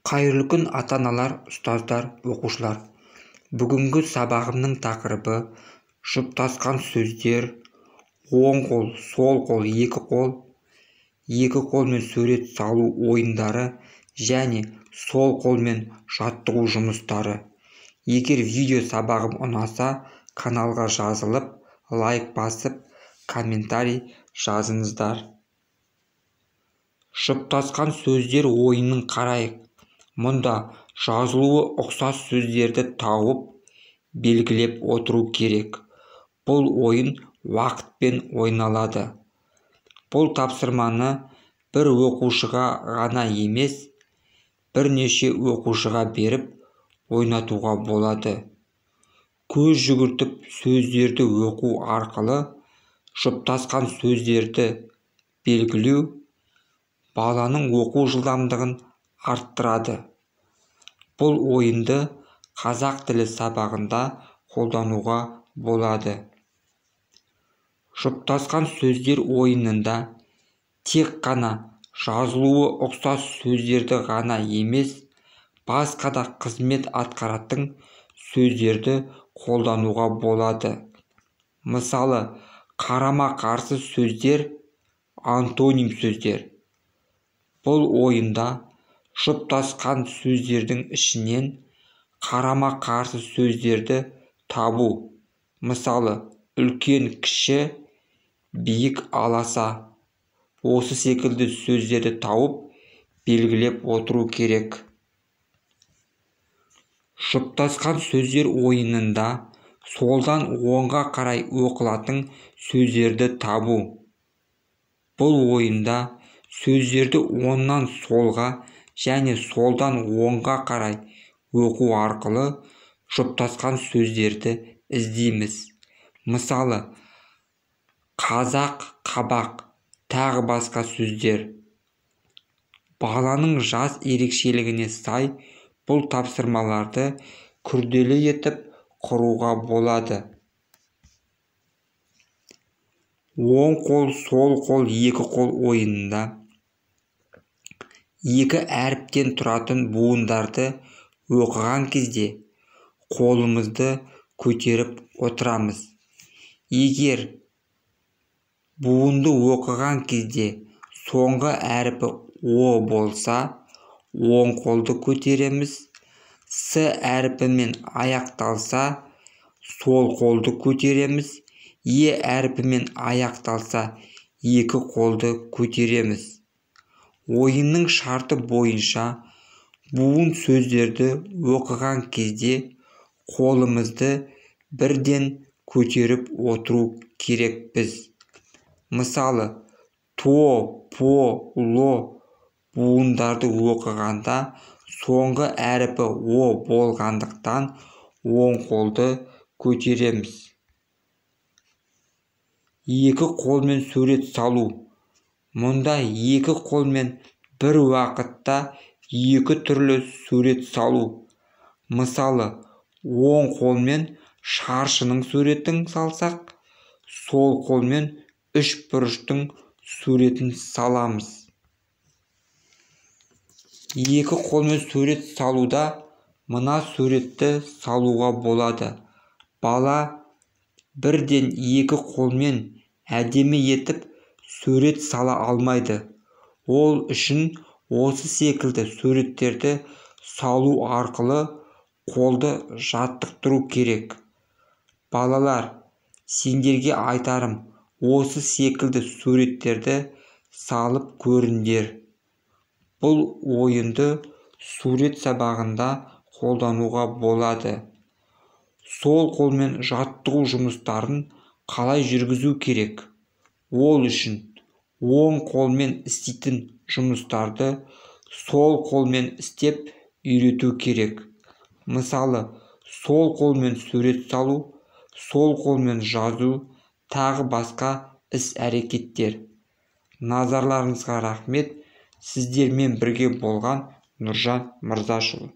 Қайырлы күн ата-аналар, ұстаздар, оқушылар. Бүгінгі сабағымның тақырыбы жұптасқан сөздер, оң қол, сол қол, екі қолмен сурет салу ойындары және сол қолмен жаттығу жұмыстары. Егер видео сабағым ұнаса, каналға жазылып, лайк басып, комментарий жазыңыздар. Жұптасқан сөздер ойынын қарайық. Мұнда жазылуы ұқсас сөздерді тауып, белгілеп отыру керек. Бұл ойын уақытпен ойналады. Бұл тапсырманы бір оқушыға ғана емес, бірнеше оқушыға беріп ойнатуға болады. Көз жүгіртіп сөздерді оқу арқылы жұптасқан сөздерді белгілеу баланың оқу жылдамдығын арттырады. Бұл ойынды қазақ тілі сабағында қолдануға болады. Жұптасқан сөздер ойынында тек қана жазылуы ұқсас сөздерді ғана емес, басқа да қызмет атқаратын сөздерді қолдануға болады. Мысалы, қарама-қарсы сөздер, антоним сөздер. Бұл ойында жұптасқан сөздердің ішінен қарама-қарсы сөздерді табу. Мысалы, үлкен, кіші, биік, аласа. Осы секілді сөздерді тауып, белгілеп отыру керек. Жұптасқан сөздер ойынында солдан оңға қарай оқылатын сөздерді табу. Бұл ойында сөздерді оңнан солға және солдан оңға қарай оқу арқылы жұптасқан сөздерді іздейміз. Мысалы, қазақ, қабақ, тағы басқа сөздер. Баланың жас ерекшелігіне сай бұл тапсырмаларды күрделі етіп құруға болады. Оң қол, сол қол, екі қол ойынында екі әріптен тұратын буындарды оқыған кезде қолымызды көтеріп отырамыз. Егер буынды оқыған кезде соңғы әріпі О болса, оң қолды көтереміз. С әріпімен аяқталса, сол қолды көтереміз. Е әріпімен аяқталса, екі қолды көтереміз. Ойынның шарты бойынша буын сөздерді оқыған кезде қолымызды бірден көтеріп отыру керекпіз. Мысалы, то, по, ло буындарды оқығанда соңғы әріпі О болғандықтан оң қолды көтереміз. Екі қолмен сурет салу. Мұнда екі қолмен бір уақытта екі түрлі сурет салу. Мысалы, оң қолмен шаршының суретін салсақ, сол қолмен үш бұрыштың суретін саламыз. Екі қолмен сурет салуда мына суретті салуға болады. Бала бірден екі қолмен әдемі етіп сурет сала алмайды. Ол үшін осы секілді суреттерді салу арқылы қолды жаттықтыру керек. Балалар, сендерге айтарым, осы секілді суреттерді салып көріңдер. Бұл ойынды сурет сабағында қолдануға болады. Сол қолмен жаттығу жұмыстарын қалай жүргізу керек? Ол үшін оң қолмен істейтін жұмыстарды сол қолмен істеп үйрету керек. Мысалы, сол қолмен сурет салу, сол қолмен жазу, тағы басқа іс-әрекеттер. Назарларыңызға рахмет. Сіздермен бірге болған Нұржан Мырзашұлы.